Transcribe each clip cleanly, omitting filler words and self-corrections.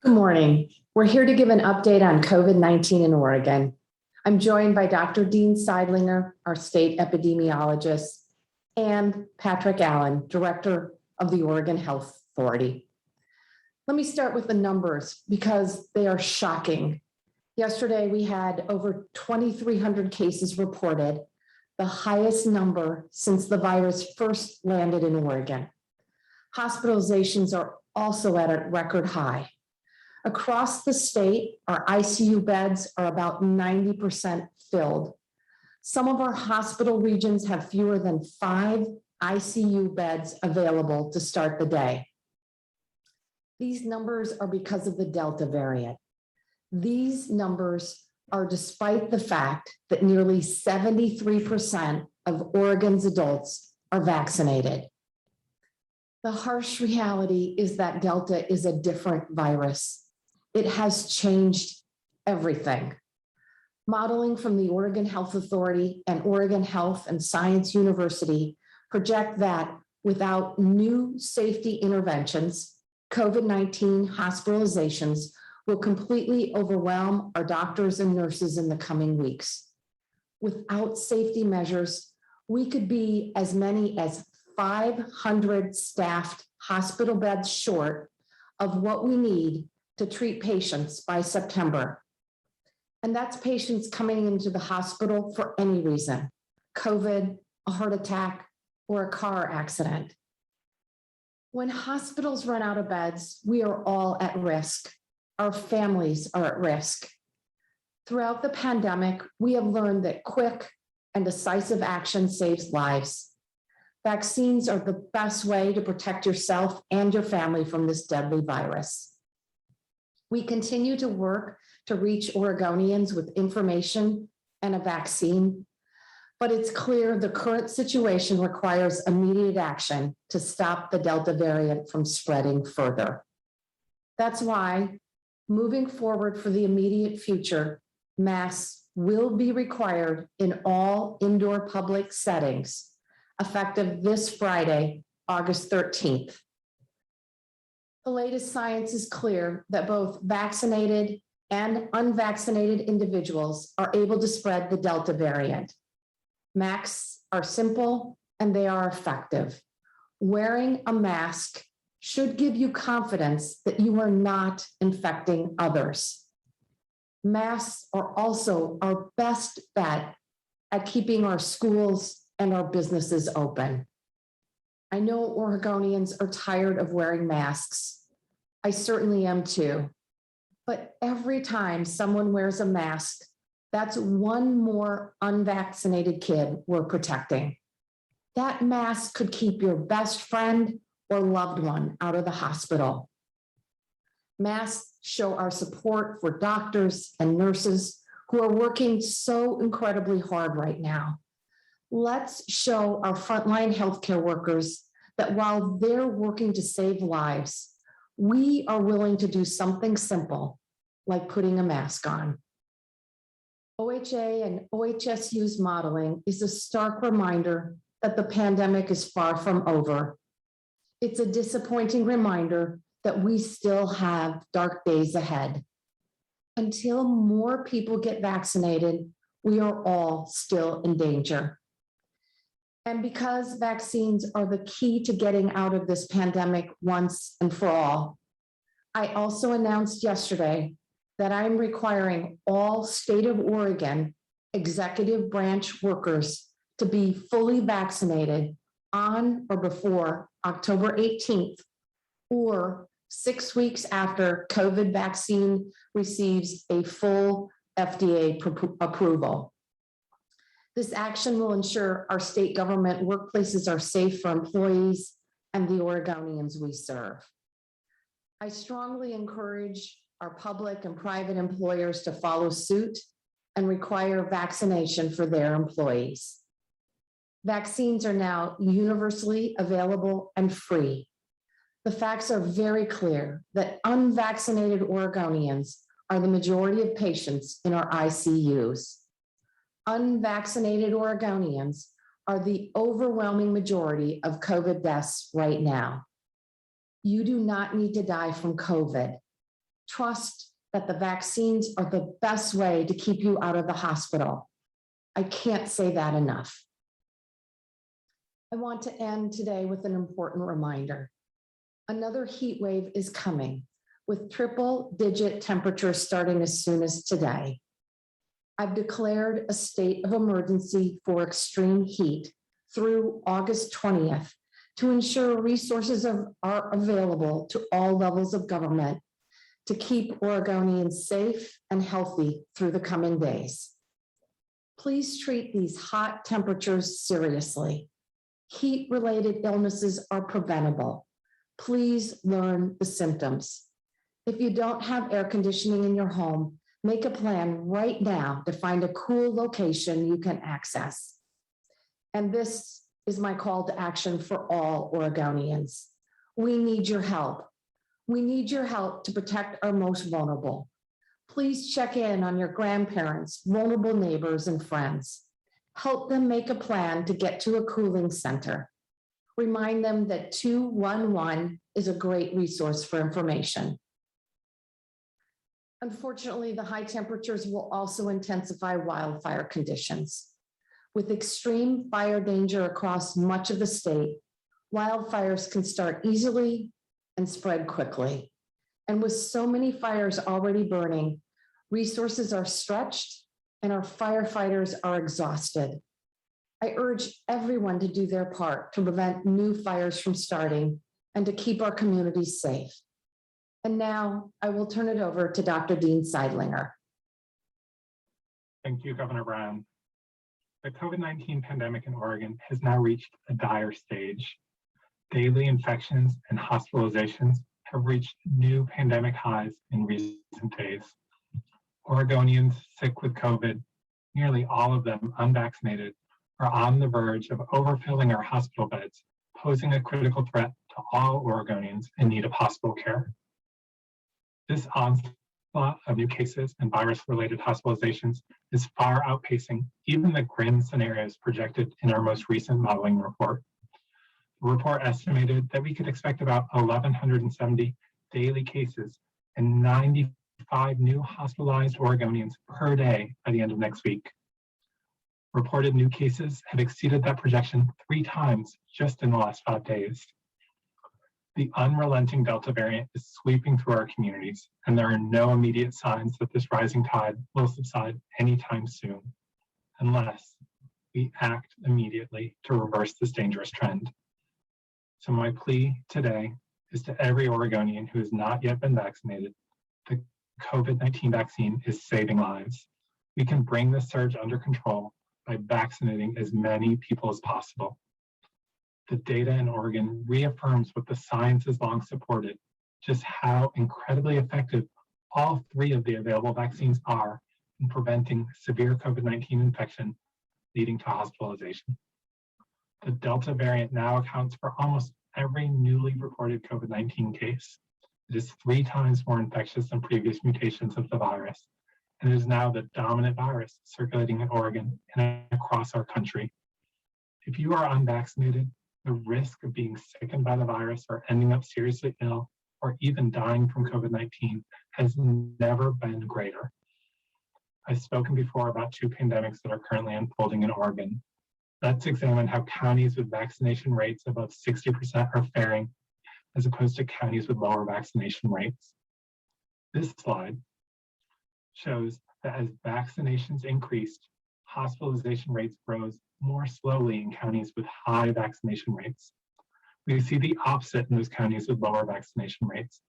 Good morning. We're here to give an update on COVID-19 in Oregon. I'm joined by Dr. Dean Sidelinger, our state epidemiologist, and Patrick Allen, director of the Oregon Health Authority. Let me start with the numbers because they are shocking. Yesterday, we had over 2,300 cases reported, the highest number since the virus first landed in Oregon. Hospitalizations are also at a record high. Across the state, our ICU beds are about 90% filled. Some of our hospital regions have fewer than 5 ICU beds available to start the day. These numbers are because of the Delta variant. These numbers are despite the fact that nearly 73% of Oregon's adults are vaccinated. The harsh reality is that Delta is a different virus. It has changed everything. Modeling from the Oregon Health Authority and Oregon Health and Science University project that without new safety interventions, COVID-19 hospitalizations will completely overwhelm our doctors and nurses in the coming weeks. Without safety measures, we could be as many as 500 staffed hospital beds short of what we need to treat patients by September. And that's patients coming into the hospital for any reason, COVID, a heart attack, or a car accident. When hospitals run out of beds, we are all at risk. Our families are at risk. Throughout the pandemic, we have learned that quick and decisive action saves lives. Vaccines are the best way to protect yourself and your family from this deadly virus. We continue to work to reach Oregonians with information and a vaccine, but it's clear the current situation requires immediate action to stop the Delta variant from spreading further. That's why, moving forward for the immediate future, masks will be required in all indoor public settings, effective this Friday, August 13th. The latest science is clear that both vaccinated and unvaccinated individuals are able to spread the Delta variant. Masks are simple and they are effective. Wearing a mask should give you confidence that you are not infecting others. Masks are also our best bet at keeping our schools and our businesses open. I know Oregonians are tired of wearing masks. I certainly am too. But every time someone wears a mask, that's one more unvaccinated kid we're protecting. That mask could keep your best friend or loved one out of the hospital. Masks show our support for doctors and nurses who are working so incredibly hard right now. Let's show our frontline healthcare workers that while they're working to save lives, we are willing to do something simple, like putting a mask on. OHA and OHSU's modeling is a stark reminder that the pandemic is far from over. It's a disappointing reminder that we still have dark days ahead. Until more people get vaccinated, we are all still in danger. And because vaccines are the key to getting out of this pandemic once and for all, I also announced yesterday that I'm requiring all state of Oregon executive branch workers to be fully vaccinated on or before October 18th, or 6 weeks after COVID vaccine receives a full FDA approval. This action will ensure our state government workplaces are safe for employees and the Oregonians we serve. I strongly encourage our public and private employers to follow suit and require vaccination for their employees. Vaccines are now universally available and free. The facts are very clear that unvaccinated Oregonians are the majority of patients in our ICUs. Unvaccinated Oregonians are the overwhelming majority of COVID deaths right now. You do not need to die from COVID. Trust that the vaccines are the best way to keep you out of the hospital. I can't say that enough. I want to end today with an important reminder. Another heat wave is coming with triple-digit temperatures starting as soon as today. I've declared a state of emergency for extreme heat through August 20th to ensure resources are available to all levels of government to keep Oregonians safe and healthy through the coming days. Please treat these hot temperatures seriously. Heat-related illnesses are preventable. Please learn the symptoms. If you don't have air conditioning in your home, make a plan right now to find a cool location you can access. And this is my call to action for all Oregonians. We need your help. We need your help to protect our most vulnerable. Please check in on your grandparents, vulnerable neighbors, and friends. Help them make a plan to get to a cooling center. Remind them that 211 is a great resource for information. Unfortunately, the high temperatures will also intensify wildfire conditions. With extreme fire danger across much of the state, wildfires can start easily and spread quickly. And with so many fires already burning, resources are stretched and our firefighters are exhausted. I urge everyone to do their part to prevent new fires from starting and to keep our communities safe. And now I will turn it over to Dr. Dean Sidelinger. Thank you, Governor Brown. The COVID-19 pandemic in Oregon has now reached a dire stage. Daily infections and hospitalizations have reached new pandemic highs in recent days. Oregonians sick with COVID, nearly all of them unvaccinated, are on the verge of overfilling our hospital beds, posing a critical threat to all Oregonians in need of hospital care. This onslaught of new cases and virus-related hospitalizations is far outpacing even the grim scenarios projected in our most recent modeling report. The report estimated that we could expect about 1,170 daily cases and 95 new hospitalized Oregonians per day by the end of next week. Reported new cases have exceeded that projection 3 times just in the last 5 days. The unrelenting Delta variant is sweeping through our communities, and there are no immediate signs that this rising tide will subside anytime soon, unless we act immediately to reverse this dangerous trend. So my plea today is to every Oregonian who has not yet been vaccinated: the COVID-19 vaccine is saving lives. We can bring this surge under control by vaccinating as many people as possible. The data in Oregon reaffirms what the science has long supported, just how incredibly effective all 3 of the available vaccines are in preventing severe COVID-19 infection leading to hospitalization. The Delta variant now accounts for almost every newly reported COVID-19 case. It is 3 times more infectious than previous mutations of the virus, and it is now the dominant virus circulating in Oregon and across our country. If you are unvaccinated, the risk of being sickened by the virus or ending up seriously ill or even dying from COVID-19 has never been greater. I've spoken before about 2 pandemics that are currently unfolding in Oregon. Let's examine how counties with vaccination rates above 60% are faring as opposed to counties with lower vaccination rates. This slide shows that as vaccinations increased, hospitalization rates rose more slowly in counties with high vaccination rates. We see the opposite in those counties with lower vaccination rates.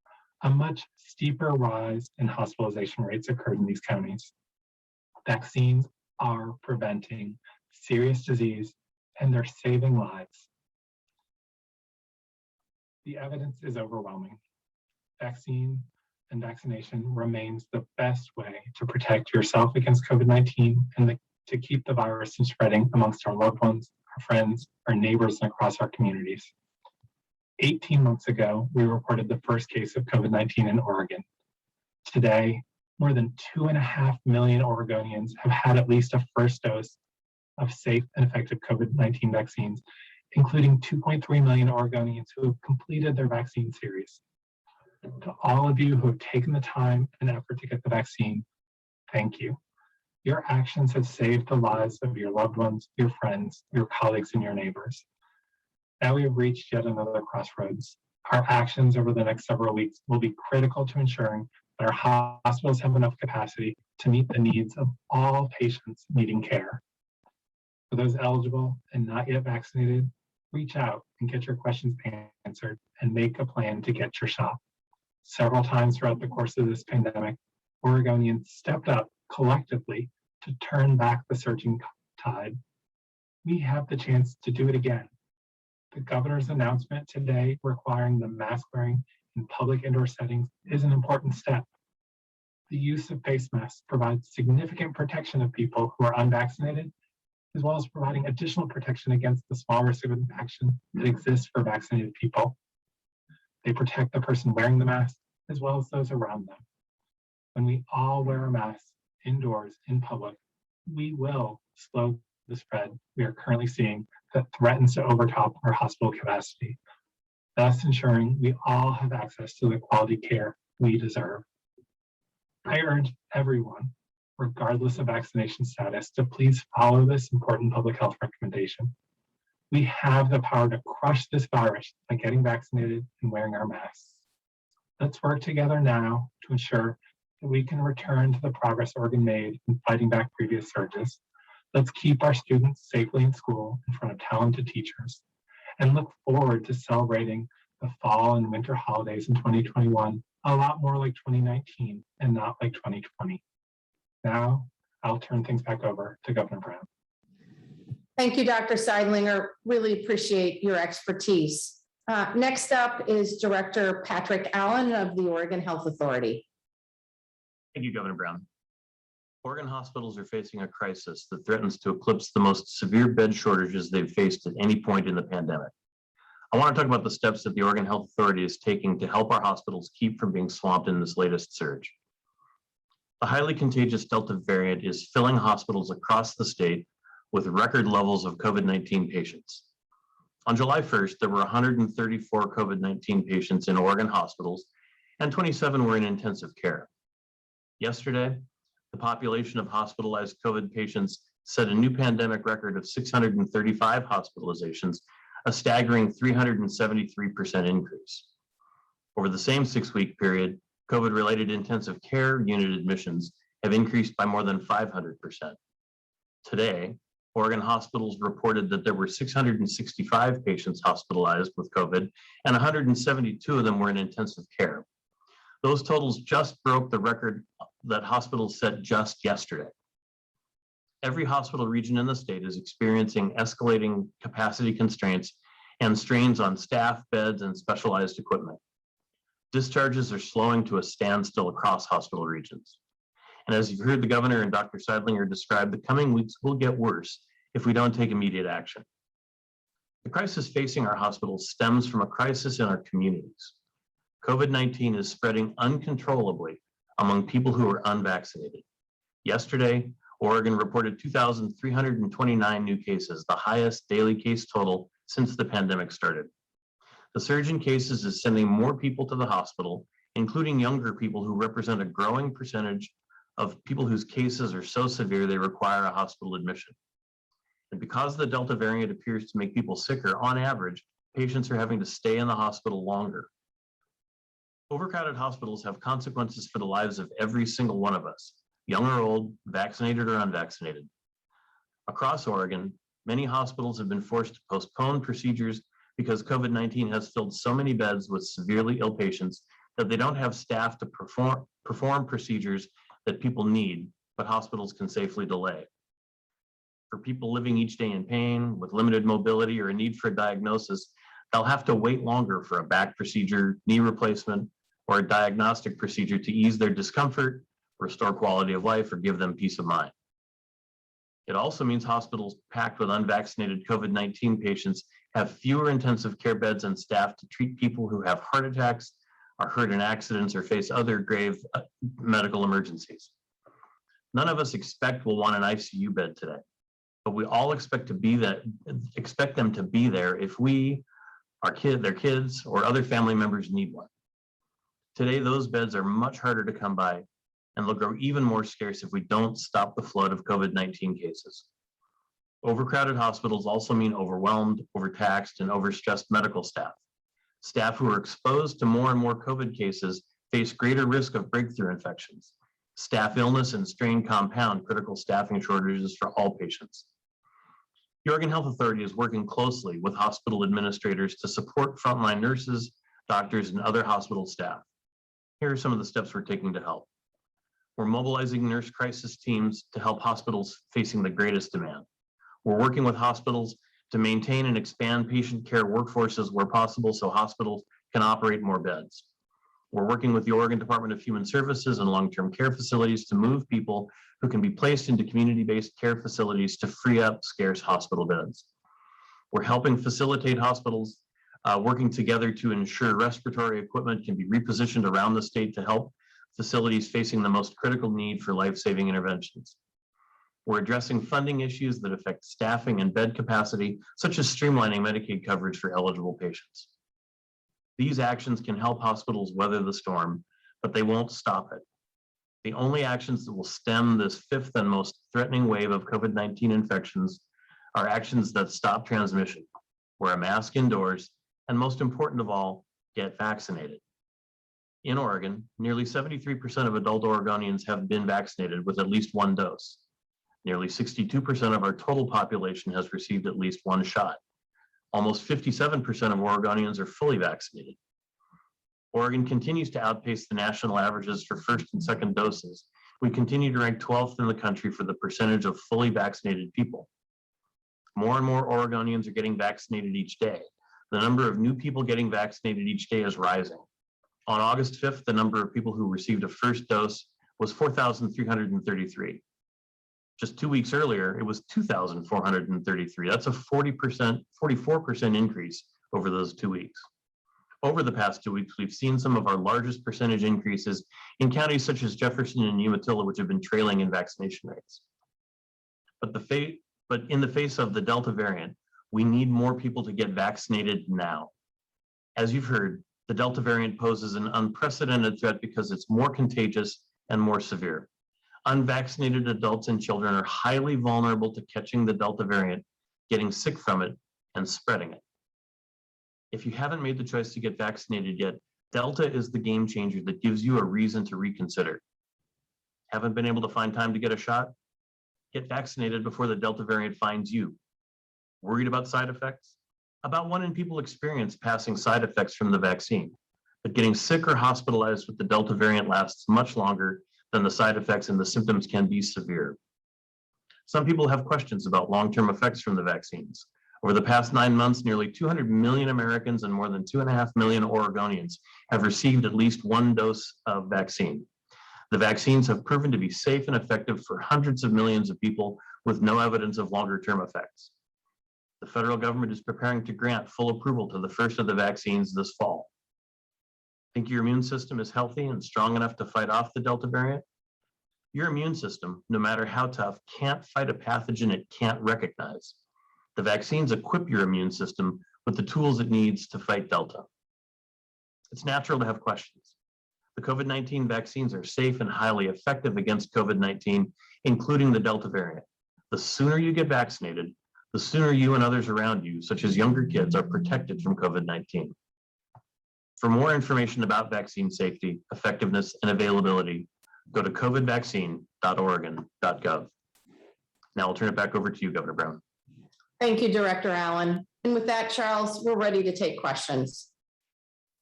A much steeper rise in hospitalization rates occurred in these counties. Vaccines are preventing serious disease and they're saving lives. The evidence is overwhelming. Vaccine and vaccination remains the best way to protect yourself against COVID-19 and to keep the virus from spreading amongst our loved ones, our friends, our neighbors, and across our communities. 18 months ago, we reported the first case of COVID-19 in Oregon. Today, more than 2.5 million Oregonians have had at least a first dose of safe and effective COVID-19 vaccines, including 2.3 million Oregonians who have completed their vaccine series. To all of you who have taken the time and effort to get the vaccine, thank you. Your actions have saved the lives of your loved ones, your friends, your colleagues, and your neighbors. Now we have reached yet another crossroads. Our actions over the next several weeks will be critical to ensuring that our hospitals have enough capacity to meet the needs of all patients needing care. For those eligible and not yet vaccinated, reach out and get your questions answered and make a plan to get your shot. Several times throughout the course of this pandemic, Oregonians stepped up collectively to turn back the surging tide. We have the chance to do it again. The governor's announcement today requiring the mask wearing in public indoor settings is an important step. The use of face masks provides significant protection of people who are unvaccinated, as well as providing additional protection against the small risk of infection that exists for vaccinated people. They protect the person wearing the mask, as well as those around them. When we all wear a mask indoors in public, we will slow the spread we are currently seeing that threatens to overtop our hospital capacity, thus ensuring we all have access to the quality care we deserve. I urge everyone, regardless of vaccination status, to please follow this important public health recommendation. We have the power to crush this virus by getting vaccinated and wearing our masks. Let's work together now to ensure that we can return to the progress Oregon made in fighting back previous surges. Let's keep our students safely in school in front of talented teachers and look forward to celebrating the fall and winter holidays in 2021 a lot more like 2019 and not like 2020. Now, I'll turn things back over to Governor Brown. Thank you, Dr. Sidelinger. Really appreciate your expertise. Next up is Director Patrick Allen of the Oregon Health Authority. Thank you, Governor Brown. Oregon hospitals are facing a crisis that threatens to eclipse the most severe bed shortages they've faced at any point in the pandemic. I want to talk about the steps that the Oregon Health Authority is taking to help our hospitals keep from being swamped in this latest surge. The highly contagious Delta variant is filling hospitals across the state with record levels of COVID-19 patients. On July 1st, there were 134 COVID-19 patients in Oregon hospitals, and 27 were in intensive care. Yesterday, the population of hospitalized COVID patients set a new pandemic record of 635 hospitalizations, a staggering 373% increase. Over the same 6-week period, COVID-related intensive care unit admissions have increased by more than 500%. Today, Oregon hospitals reported that there were 665 patients hospitalized with COVID, and 172 of them were in intensive care. Those totals just broke the record that hospitals set just yesterday. Every hospital region in the state is experiencing escalating capacity constraints and strains on staff, beds, and specialized equipment. Discharges are slowing to a standstill across hospital regions. And as you've heard the governor and Dr. Sidelinger describe, the coming weeks will get worse if we don't take immediate action. The crisis facing our hospitals stems from a crisis in our communities. COVID-19 is spreading uncontrollably among people who are unvaccinated. Yesterday, Oregon reported 2,329 new cases, the highest daily case total since the pandemic started. The surge in cases is sending more people to the hospital, including younger people who represent a growing percentage of people whose cases are so severe they require a hospital admission. And because the Delta variant appears to make people sicker, on average, patients are having to stay in the hospital longer. Overcrowded hospitals have consequences for the lives of every single one of us, young or old, vaccinated or unvaccinated. Across Oregon, many hospitals have been forced to postpone procedures because COVID-19 has filled so many beds with severely ill patients that they don't have staff to perform procedures that people need, but hospitals can safely delay. For people living each day in pain, with limited mobility or a need for a diagnosis, they'll have to wait longer for a back procedure, knee replacement, or a diagnostic procedure to ease their discomfort, restore quality of life, or give them peace of mind. It also means hospitals packed with unvaccinated COVID-19 patients have fewer intensive care beds and staff to treat people who have heart attacks, are hurt in accidents, or face other grave medical emergencies. None of us expect we'll want an ICU bed today, but we all expect them to be there if we, their kids, or other family members need one. Today, those beds are much harder to come by, and they'll grow even more scarce if we don't stop the flood of COVID-19 cases. Overcrowded hospitals also mean overwhelmed, overtaxed, and overstressed medical staff. Staff who are exposed to more and more COVID cases face greater risk of breakthrough infections. Staff illness and strain compound critical staffing shortages for all patients. The Oregon Health Authority is working closely with hospital administrators to support frontline nurses, doctors, and other hospital staff. Here are some of the steps we're taking to help. We're mobilizing nurse crisis teams to help hospitals facing the greatest demand. We're working with hospitals to maintain and expand patient care workforces where possible so hospitals can operate more beds. We're working with the Oregon Department of Human Services and long-term care facilities to move people who can be placed into community-based care facilities to free up scarce hospital beds. We're helping facilitate hospitals working together to ensure respiratory equipment can be repositioned around the state to help facilities facing the most critical need for life-saving interventions. We're addressing funding issues that affect staffing and bed capacity, such as streamlining Medicaid coverage for eligible patients. These actions can help hospitals weather the storm, but they won't stop it. The only actions that will stem this fifth and most threatening wave of COVID-19 infections are actions that stop transmission, wear a mask indoors, and most important of all, get vaccinated. In Oregon, nearly 73% of adult Oregonians have been vaccinated with at least one dose. Nearly 62% of our total population has received at least one shot. Almost 57% of Oregonians are fully vaccinated. Oregon continues to outpace the national averages for first and second doses. We continue to rank 12th in the country for the percentage of fully vaccinated people. More and more Oregonians are getting vaccinated each day. The number of new people getting vaccinated each day is rising. On August 5th, the number of people who received a first dose was 4,333. Just 2 weeks earlier, it was 2,433. That's a 44% increase over those 2 weeks. Over the past 2 weeks, we've seen some of our largest percentage increases in counties such as Jefferson and Umatilla, which have been trailing in vaccination rates. But in the face of the Delta variant, we need more people to get vaccinated now. As you've heard, the Delta variant poses an unprecedented threat because it's more contagious and more severe. Unvaccinated adults and children are highly vulnerable to catching the Delta variant, getting sick from it, and spreading it. If you haven't made the choice to get vaccinated yet, Delta is the game changer that gives you a reason to reconsider. Haven't been able to find time to get a shot? Get vaccinated before the Delta variant finds you. Worried about side effects? About 1 in people experience passing side effects from the vaccine, but getting sick or hospitalized with the Delta variant lasts much longer than the side effects, and the symptoms can be severe. Some people have questions about long-term effects from the vaccines. Over the past 9 months, nearly 200 million Americans and more than 2.5 million Oregonians have received at least one dose of vaccine. The vaccines have proven to be safe and effective for hundreds of millions of people with no evidence of longer-term effects. The federal government is preparing to grant full approval to the first of the vaccines this fall. Think your immune system is healthy and strong enough to fight off the Delta variant? Your immune system, no matter how tough, can't fight a pathogen it can't recognize. The vaccines equip your immune system with the tools it needs to fight Delta. It's natural to have questions. The COVID-19 vaccines are safe and highly effective against COVID-19, including the Delta variant. The sooner you get vaccinated, the sooner you and others around you, such as younger kids, are protected from COVID-19. For more information about vaccine safety, effectiveness, and availability, go to covidvaccine.oregon.gov. Now I'll turn it back over to you, Governor Brown. Thank you, Director Allen. And with that, Charles, we're ready to take questions.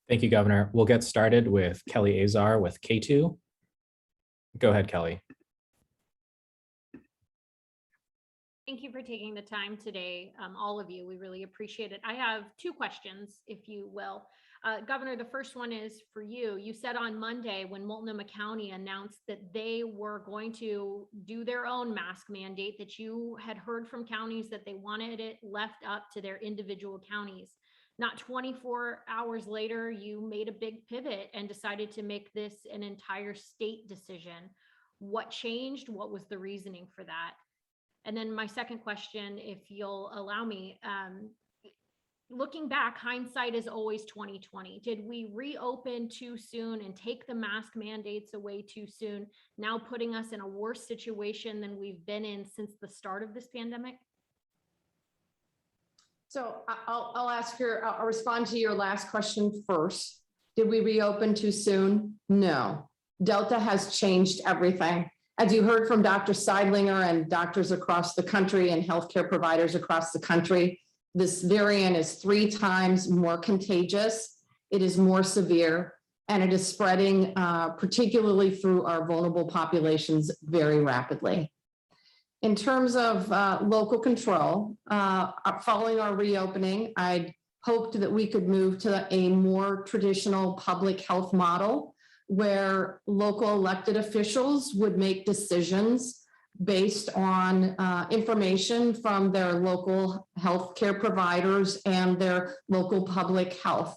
Thank you, Governor. We'll get started with Kelly Azar with K2. Go ahead, Kelly. Thank you for taking the time today, all of you. We really appreciate it. I have 2 questions, if you will. Governor, the first one is for you. You said on Monday when Multnomah County announced that they were going to do their own mask mandate, that you had heard from counties that they wanted it left up to their individual counties. Not 24 hours later, you made a big pivot and decided to make this an entire state decision. What changed? What was the reasoning for that? And then my second question, if you'll allow me, looking back, hindsight is always 2020. Did we reopen too soon and take the mask mandates away too soon, now putting us in a worse situation than we've been in since the start of this pandemic? So I'll respond to your last question first. Did we reopen too soon? No. Delta has changed everything. As you heard from Dr. Sidelinger and doctors across the country and healthcare providers across the country, this variant is 3 times more contagious. It is more severe, and it is spreading, particularly through our vulnerable populations, very rapidly. In terms of local control, following our reopening, I hoped that we could move to a more traditional public health model where local elected officials would make decisions based on information from their local healthcare providers and their local public health.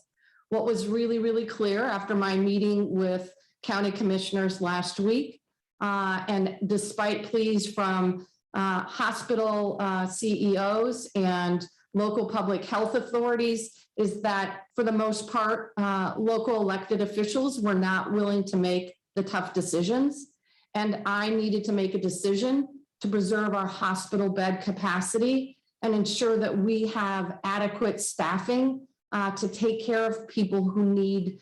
What was really, really clear after my meeting with county commissioners last week, and despite pleas from hospital CEOs and local public health authorities, is that for the most part, local elected officials were not willing to make the tough decisions. And I needed to make a decision to preserve our hospital bed capacity and ensure that we have adequate staffing to take care of people who need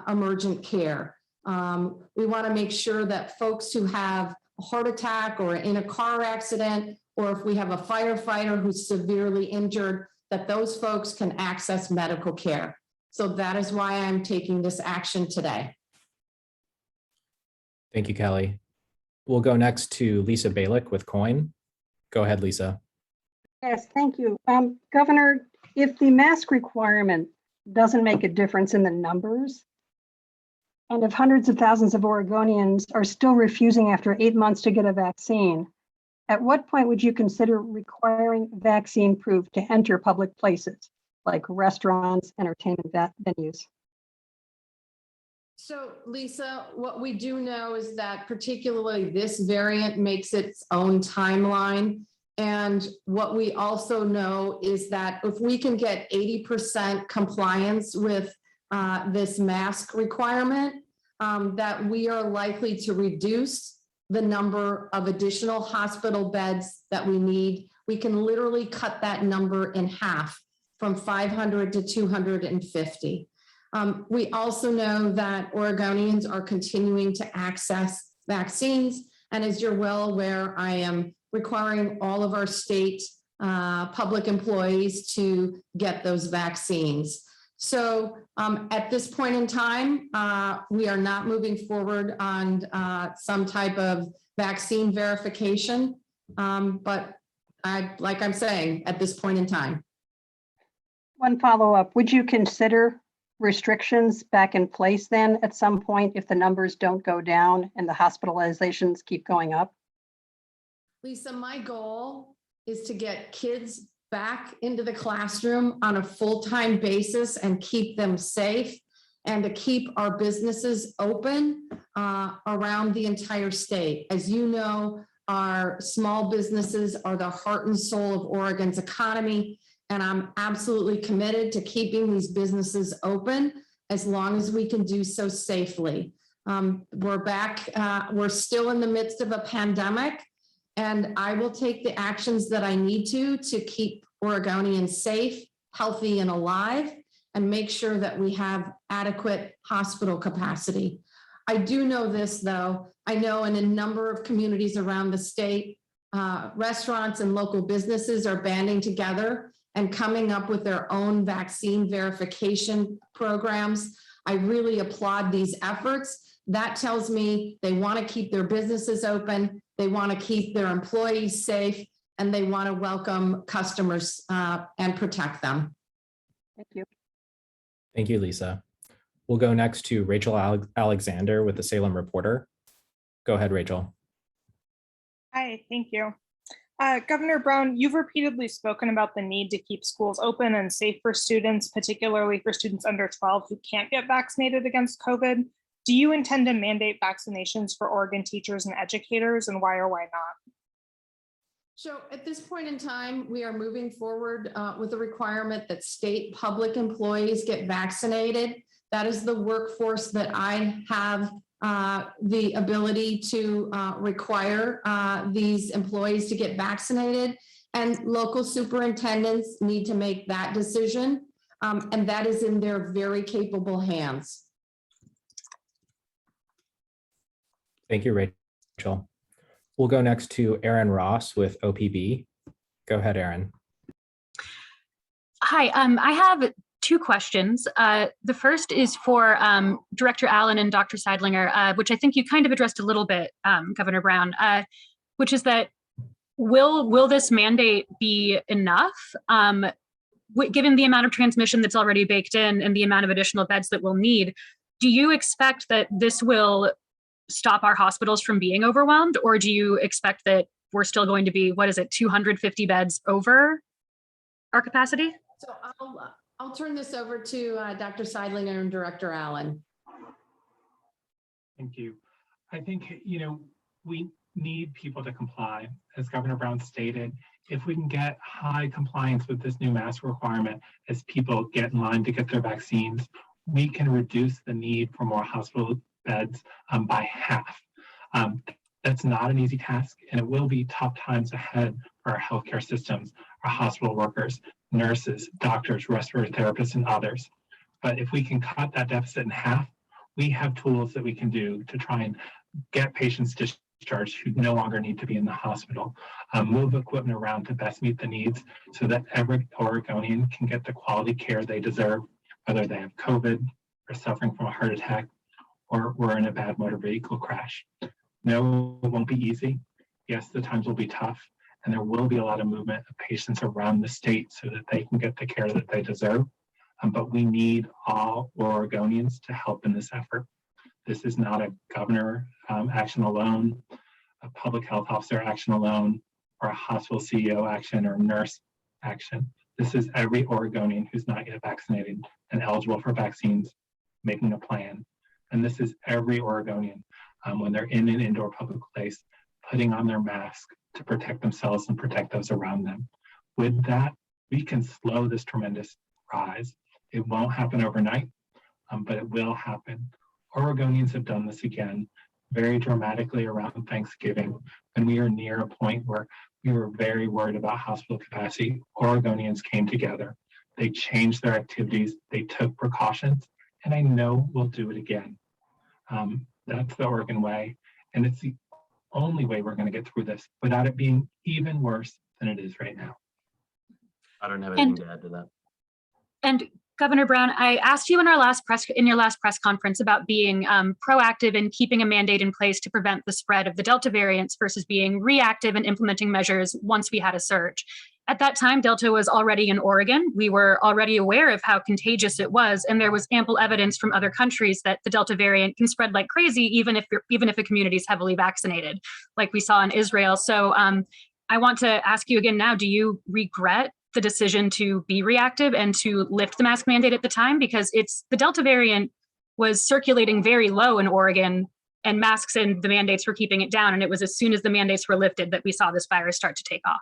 emergent care. We want to make sure that folks who have a heart attack or in a car accident, or if we have a firefighter who's severely injured, that those folks can access medical care. So that is why I'm taking this action today. Thank you, Kelly. We'll go next to Lisa Balick with COIN. Go ahead, Lisa. Yes, thank you. Governor, if the mask requirement doesn't make a difference in the numbers, and if hundreds of thousands of Oregonians are still refusing after 8 months to get a vaccine, at what point would you consider requiring vaccine proof to enter public places like restaurants, entertainment venues? So Lisa, what we do know is that particularly this variant makes its own timeline. And what we also know is that if we can get 80% compliance with this mask requirement, that we are likely to reduce the number of additional hospital beds that we need. We can literally cut that number in half from 500 to 250. We also know that Oregonians are continuing to access vaccines. And as you're well aware, I am requiring all of our state public employees to get those vaccines. So at this point in time, we are not moving forward on some type of vaccine verification. But like I'm saying, at this point in time. One follow-up, would you consider restrictions back in place then at some point if the numbers don't go down and the hospitalizations keep going up? Lisa, my goal is to get kids back into the classroom on a full-time basis and keep them safe, and to keep our businesses open around the entire state. As you know, our small businesses are the heart and soul of Oregon's economy, and I'm absolutely committed to keeping these businesses open as long as we can do so safely. We're back, we're still in the midst of a pandemic, and I will take the actions that I need to keep Oregonians safe, healthy, and alive, and make sure that we have adequate hospital capacity. I do know this, though. I know in a number of communities around the state, restaurants and local businesses are banding together and coming up with their own vaccine verification programs. I really applaud these efforts. That tells me they want to keep their businesses open, they want to keep their employees safe, and they want to welcome customers and protect them. Thank you. Thank you, Lisa. We'll go next to Rachel Alexander with the Salem Reporter. Go ahead, Rachel. Hi, thank you. Governor Brown, you've repeatedly spoken about the need to keep schools open and safe for students, particularly for students under 12 who can't get vaccinated against COVID. Do you intend to mandate vaccinations for Oregon teachers and educators, and why or why not? So at this point in time, we are moving forward with a requirement that state public employees get vaccinated. That is the workforce that I have the ability to require these employees to get vaccinated. And local superintendents need to make that decision. And that is in their very capable hands. Thank you, Rachel. We'll go next to Erin Ross with OPB. Go ahead, Erin. Hi, I have two questions. The first is for Director Allen and Dr. Sidelinger, which I think you kind of addressed a little bit, Governor Brown, which is that will this mandate be enough? Given the amount of transmission that's already baked in and the amount of additional beds that we'll need, do you expect that this will stop our hospitals from being overwhelmed, or do you expect that we're still going to be, 250 beds over our capacity? So I'll turn this over to Dr. Sidelinger and Director Allen. Thank you. I think, we need people to comply. As Governor Brown stated, if we can get high compliance with this new mask requirement as people get in line to get their vaccines, we can reduce the need for more hospital beds by half. That's not an easy task, and it will be tough times ahead for our healthcare systems, our hospital workers, nurses, doctors, respiratory therapists, and others. But if we can cut that deficit in half, we have tools that we can do to try and get patients discharged who no longer need to be in the hospital, move equipment around to best meet the needs so that every Oregonian can get the quality care they deserve, whether they have COVID or suffering from a heart attack or were in a bad motor vehicle crash. No, it won't be easy. Yes, the times will be tough, and there will be a lot of movement of patients around the state so that they can get the care that they deserve. But we need all Oregonians to help in this effort. This is not a governor action alone, a public health officer action alone, or a hospital CEO action or nurse action. This is every Oregonian who's not yet vaccinated and eligible for vaccines making a plan. And this is every Oregonian when they're in an indoor public place, putting on their mask to protect themselves and protect those around them. With that, we can slow this tremendous rise. It won't happen overnight, but it will happen. Oregonians have done this again very dramatically around Thanksgiving, and we are near a point where we were very worried about hospital capacity. Oregonians came together. They changed their activities. They took precautions, and I know we'll do it again. That's the Oregon way, and it's the only way we're going to get through this without it being even worse than it is right now. I don't have anything to add to that. And Governor Brown, I asked you in your last press conference about being proactive in keeping a mandate in place to prevent the spread of the Delta variants versus being reactive in implementing measures once we had a surge. At that time, Delta was already in Oregon. We were already aware of how contagious it was, and there was ample evidence from other countries that the Delta variant can spread like crazy, even if a community is heavily vaccinated, like we saw in Israel. So I want to ask you again now, do you regret the decision to be reactive and to lift the mask mandate at the time? Because the Delta variant was circulating very low in Oregon, and masks and the mandates were keeping it down. And it was as soon as the mandates were lifted that we saw this virus start to take off.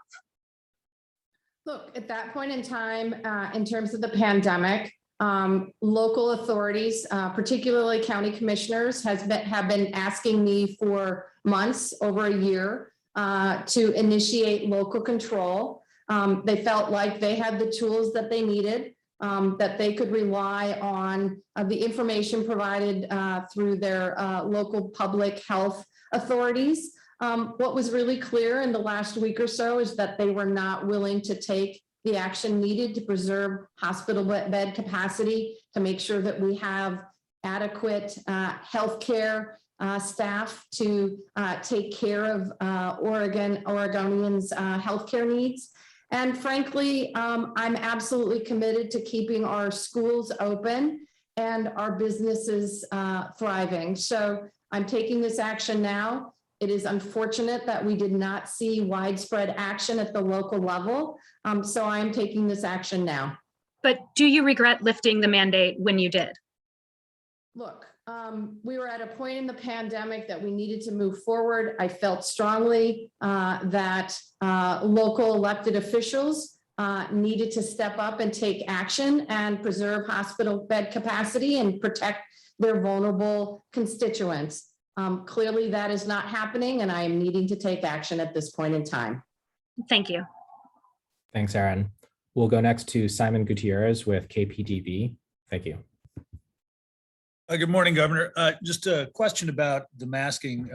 Look, at that point in time, in terms of the pandemic, local authorities, particularly county commissioners, have been asking me for months, over a year, to initiate local control. They felt like they had the tools that they needed, that they could rely on the information provided through their local public health authorities. What was really clear in the last week or so is that they were not willing to take the action needed to preserve hospital bed capacity, to make sure that we have adequate healthcare staff to take care of Oregonians' healthcare needs. And frankly, I'm absolutely committed to keeping our schools open and our businesses thriving. So I'm taking this action now. It is unfortunate that we did not see widespread action at the local level. So I'm taking this action now. But do you regret lifting the mandate when you did? Look, We were at a point in the pandemic that we needed to move forward. I felt strongly that local elected officials needed to step up and take action and preserve hospital bed capacity and protect their vulnerable constituents. Clearly, that is not happening, and I am needing to take action at this point in time. Thank you. Thanks, Erin. We'll go next to Simon Gutierrez with KPDB. Thank you. Good morning, Governor. Just a question about the masking.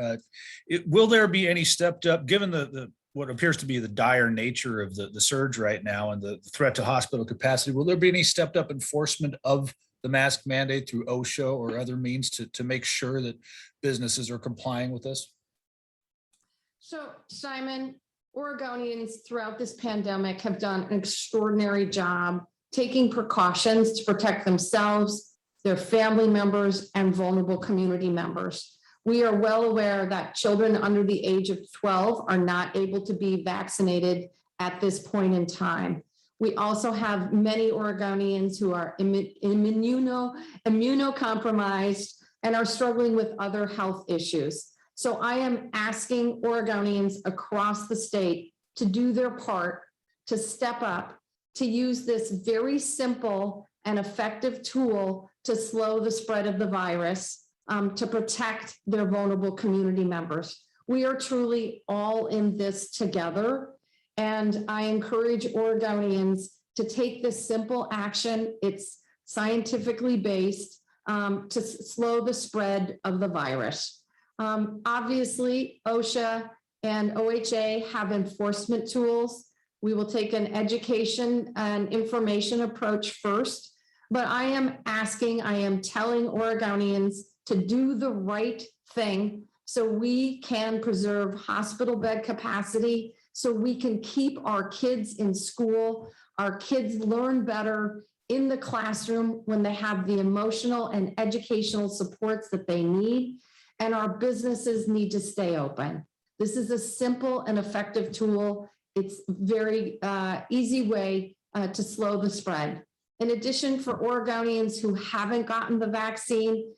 Will there be any stepped up, given the what appears to be the dire nature of the surge right now and the threat to hospital capacity? Will there be any stepped up enforcement of the mask mandate through OSHA or other means to make sure that businesses are complying with this? So, Simon, Oregonians throughout this pandemic have done an extraordinary job taking precautions to protect themselves, their family members, and vulnerable community members. We are well aware that children under the age of 12 are not able to be vaccinated at this point in time. We also have many Oregonians who are immunocompromised and are struggling with other health issues. So I am asking Oregonians across the state to do their part, to step up, to use this very simple and effective tool to slow the spread of the virus, to protect their vulnerable community members. We are truly all in this together. And I encourage Oregonians to take this simple action. It's scientifically based to slow the spread of the virus. Obviously, OSHA and OHA have enforcement tools. We will take an education and information approach first. But I am telling Oregonians to do the right thing so we can preserve hospital bed capacity, so we can keep our kids in school. Our kids learn better in the classroom when they have the emotional and educational supports that they need, and our businesses need to stay open. This is a simple and effective tool. It's a very easy way to slow the spread. In addition, for Oregonians who haven't gotten the vaccine,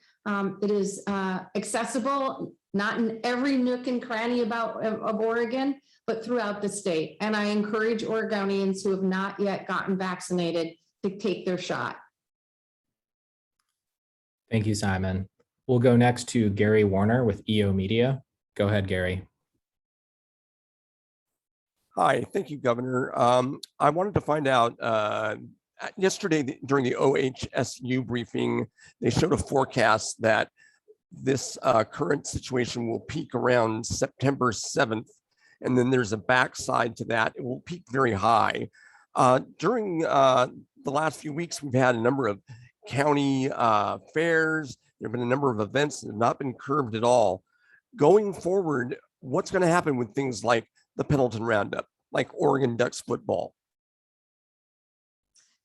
it is accessible, not in every nook and cranny of Oregon, but throughout the state. And I encourage Oregonians who have not yet gotten vaccinated to take their shot. Thank you, Simon. We'll go next to Gary Warner with EO Media. Go ahead, Gary. Hi, thank you, Governor. I wanted to find out, yesterday during the OHSU briefing, they showed a forecast that this current situation will peak around September 7th. And then there's a backside to that. It will peak very high. During the last few weeks, we've had a number of county fairs. There have been a number of events that have not been curbed at all. Going forward, what's going to happen with things like the Pendleton Roundup, like Oregon Ducks football?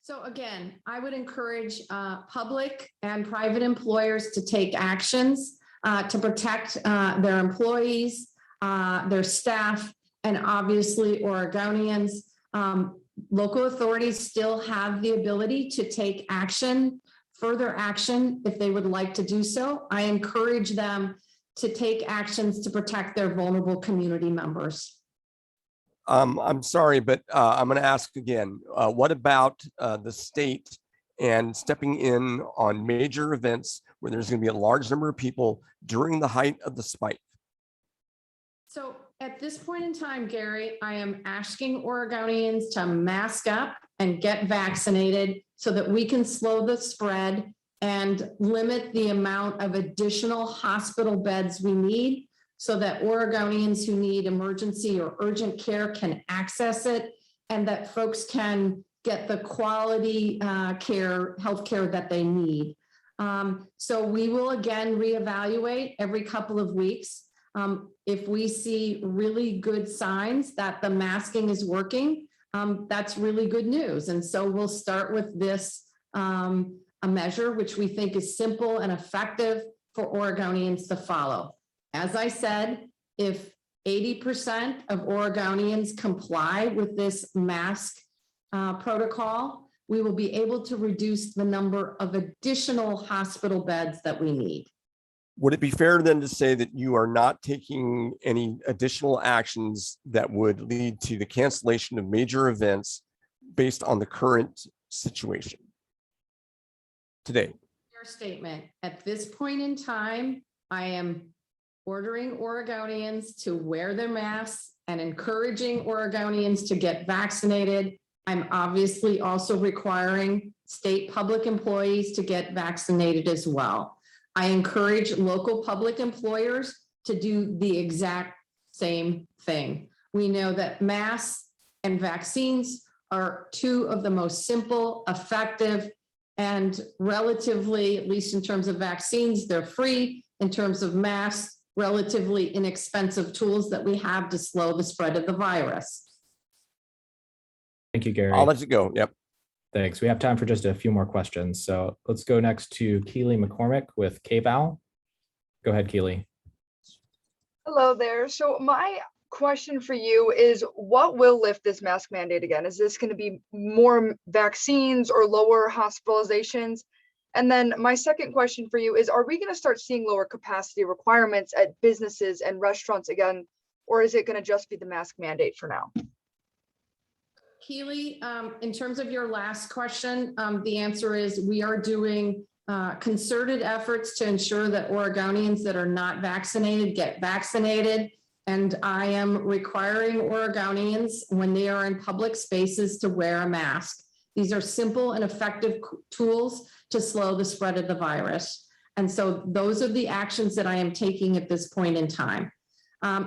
So again, I would encourage public and private employers to take actions to protect their employees, their staff, and obviously Oregonians. Local authorities still have the ability to take action, further action, if they would like to do so. I encourage them to take actions to protect their vulnerable community members. I'm sorry, but I'm going to ask again. What about the state and stepping in on major events where there's going to be a large number of people during the height of the spike? So at this point in time, Gary, I am asking Oregonians to mask up and get vaccinated so that we can slow the spread and limit the amount of additional hospital beds we need, so that Oregonians who need emergency or urgent care can access it, and that folks can get the quality health care that they need. So we will again reevaluate every couple of weeks. If we see really good signs that the masking is working, that's really good news. And so we'll start with this, a measure which we think is simple and effective for Oregonians to follow. As I said, if 80% of Oregonians comply with this mask protocol, we will be able to reduce the number of additional hospital beds that we need. Would it be fair then to say that you are not taking any additional actions that would lead to the cancellation of major events based on the current situation today? Your statement. At this point in time, I am ordering Oregonians to wear their masks and encouraging Oregonians to get vaccinated. I'm obviously also requiring state public employees to get vaccinated as well. I encourage local public employers to do the exact same thing. We know that masks and vaccines are two of the most simple, effective, and relatively, at least in terms of vaccines, they're free. In terms of masks, relatively inexpensive tools that we have to slow the spread of the virus. Thank you, Gary. I'll let you go. Yep. Thanks. We have time for just a few more questions. So let's go next to Keely McCormick with KVAL. Go ahead, Keely. Hello there. So my question for you is, what will lift this mask mandate again? Is this going to be more vaccines or lower hospitalizations? And then my second question for you is, are we going to start seeing lower capacity requirements at businesses and restaurants again, or is it going to just be the mask mandate for now? Keely, in terms of your last question, the answer is we are doing concerted efforts to ensure that Oregonians that are not vaccinated get vaccinated. And I am requiring Oregonians when they are in public spaces to wear a mask. These are simple and effective tools to slow the spread of the virus. And so those are the actions that I am taking at this point in time.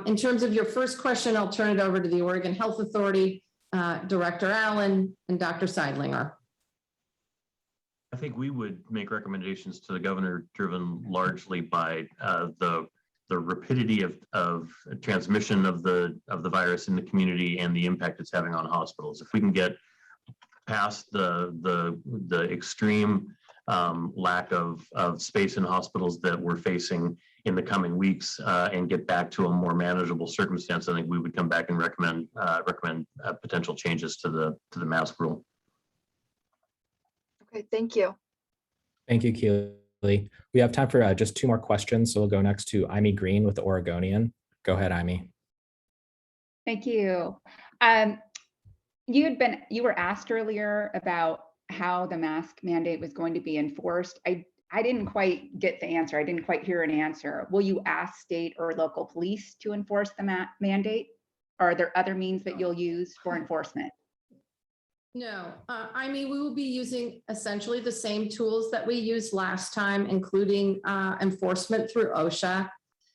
In terms of your first question, I'll turn it over to the Oregon Health Authority, Director Allen and Dr. Sidelinger. I think we would make recommendations to the governor driven largely by the rapidity of transmission of the virus in the community and the impact it's having on hospitals. If we can get past the extreme lack of space in hospitals that we're facing in the coming weeks and get back to a more manageable circumstance, I think we would come back and recommend potential changes to the mask rule. Okay, thank you. Thank you, Keely. We have time for just two more questions. So we'll go next to Amy Green with the Oregonian. Go ahead, Amy. Thank you. You were asked earlier about how the mask mandate was going to be enforced. I didn't quite get the answer. I didn't quite hear an answer. Will you ask state or local police to enforce the mandate? Or are there other means that you'll use for enforcement? No, I mean, we will be using essentially the same tools that we used last time, including enforcement through OSHA.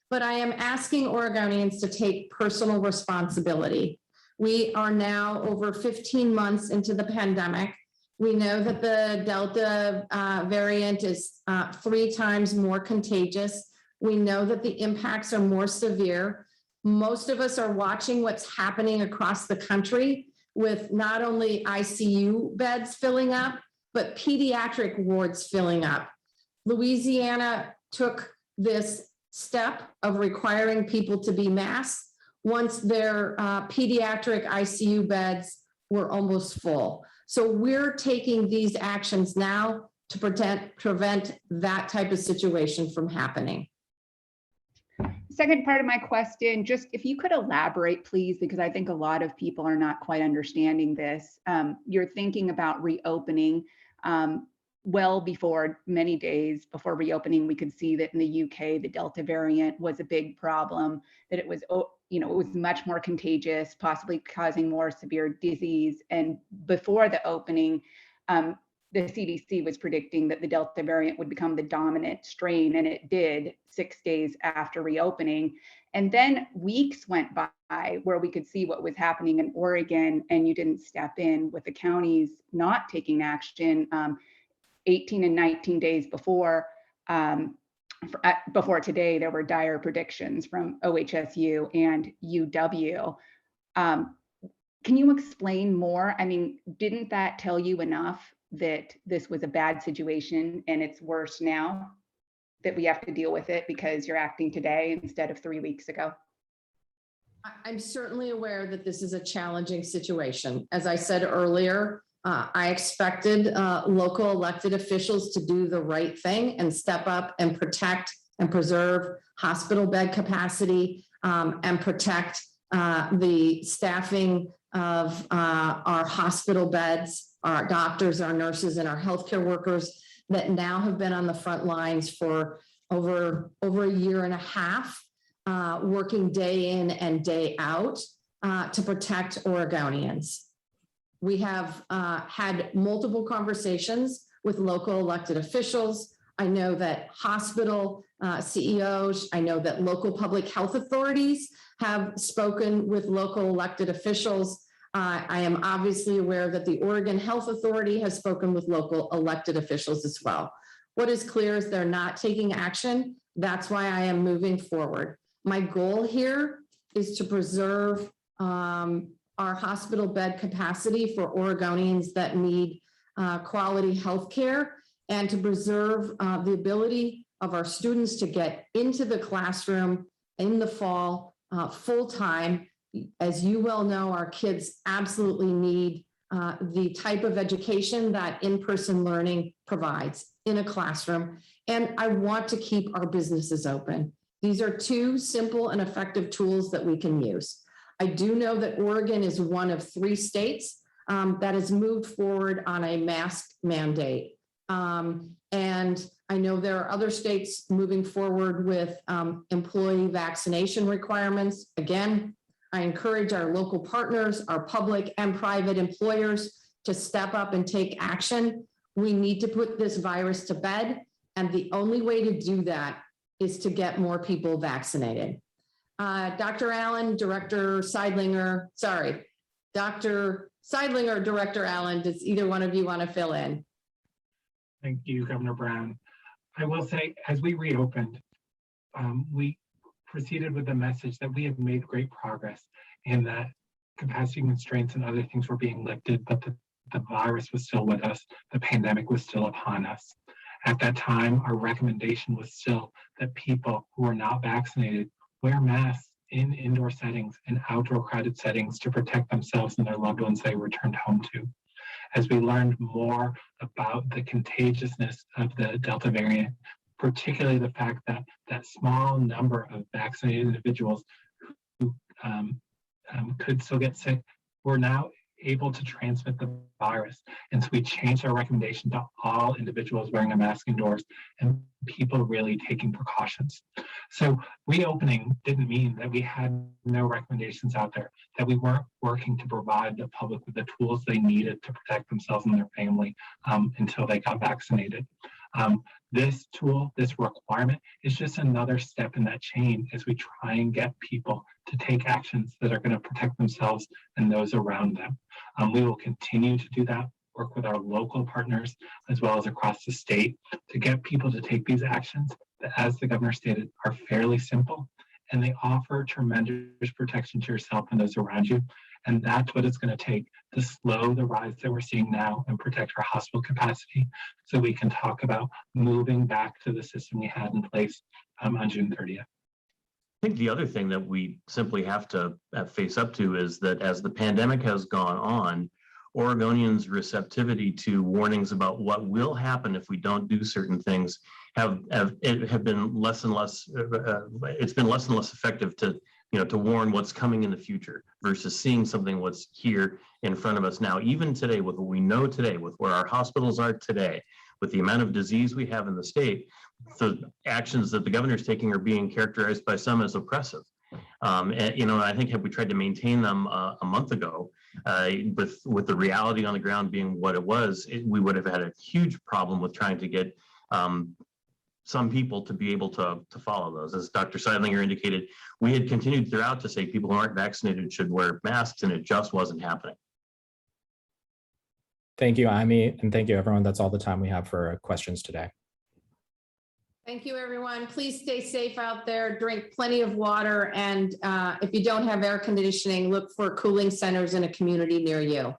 But I am asking Oregonians to take personal responsibility. We are now over 15 months into the pandemic. We know that the Delta variant is 3 times more contagious. We know that the impacts are more severe. Most of us are watching what's happening across the country with not only ICU beds filling up, but pediatric wards filling up. Louisiana took this step of requiring people to be masked once their pediatric ICU beds were almost full. So we're taking these actions now to prevent that type of situation from happening. Second part of my question, just if you could elaborate, please, because I think a lot of people are not quite understanding this. You're thinking about reopening well before, many days before reopening. We could see that in the UK, the Delta variant was a big problem, that it was, it was much more contagious, possibly causing more severe disease. And before the opening, the CDC was predicting that the Delta variant would become the dominant strain, and it did 6 days after reopening. And then weeks went by where we could see what was happening in Oregon, and you didn't step in with the counties not taking action 18 and 19 days before. Before today, there were dire predictions from OHSU and UW. Can you explain more? I mean, didn't that tell you enough that this was a bad situation and it's worse now, that we have to deal with it because you're acting today instead of 3 weeks ago? I'm certainly aware that this is a challenging situation. As I said earlier, I expected local elected officials to do the right thing and step up and protect and preserve hospital bed capacity and protect the staffing of our hospital beds, our doctors, our nurses, and our healthcare workers that now have been on the front lines for over a year and a half, working day in and day out to protect Oregonians. We have had multiple conversations with local elected officials. I know that hospital CEOs, I know that local public health authorities have spoken with local elected officials. I am obviously aware that the Oregon Health Authority has spoken with local elected officials as well. What is clear is they're not taking action. That's why I am moving forward. My goal here is to preserve our hospital bed capacity for Oregonians that need quality health care, and to preserve the ability of our students to get into the classroom in the fall full time. As you well know, our kids absolutely need the type of education that in-person learning provides in a classroom. And I want to keep our businesses open. These are two simple and effective tools that we can use. I do know that Oregon is one of 3 states that has moved forward on a mask mandate. And I know there are other states moving forward with employee vaccination requirements. Again, I encourage our local partners, our public and private employers to step up and take action. We need to put this virus to bed. And the only way to do that is to get more people vaccinated. Dr. Allen, Director Sidelinger, sorry, Dr. Sidelinger, Director Allen, does either one of you want to fill in? Thank you, Governor Brown. I will say, as we reopened, we proceeded with the message that we have made great progress and that capacity constraints and other things were being lifted, but the virus was still with us. The pandemic was still upon us. At that time, our recommendation was still that people who are not vaccinated wear masks in indoor settings and outdoor crowded settings to protect themselves and their loved ones they returned home to. As we learned more about the contagiousness of the Delta variant, particularly the fact that that small number of vaccinated individuals who could still get sick were now able to transmit the virus. And so we changed our recommendation to all individuals wearing a mask indoors and people really taking precautions. So reopening didn't mean that we had no recommendations out there, that we weren't working to provide the public with the tools they needed to protect themselves and their family until they got vaccinated. This tool, this requirement is just another step in that chain as we try and get people to take actions that are going to protect themselves and those around them. We will continue to do that, work with our local partners as well as across the state to get people to take these actions that, as the governor stated, are fairly simple and they offer tremendous protection to yourself and those around you. And that's what it's going to take to slow the rise that we're seeing now and protect our hospital capacity so we can talk about moving back to the system we had in place on June 30th. I think the other thing that we simply have to face up to is that as the pandemic has gone on, Oregonians' receptivity to warnings about what will happen if we don't do certain things have been less and less. It's been less and less effective to warn what's coming in the future versus seeing something what's here in front of us now. Even today, with what we know today, with where our hospitals are today, with the amount of disease we have in the state, the actions that the governor's taking are being characterized by some as oppressive. And I think had we tried to maintain them a month ago, with the reality on the ground being what it was, we would have had a huge problem with trying to get some people to be able to follow those. As Dr. Sidelinger indicated, we had continued throughout to say people who aren't vaccinated should wear masks, and it just wasn't happening. Thank you, Amy, and thank you, everyone. That's all the time we have for questions today. Thank you, everyone. Please stay safe out there, drink plenty of water, and if you don't have air conditioning, look for cooling centers in a community near you.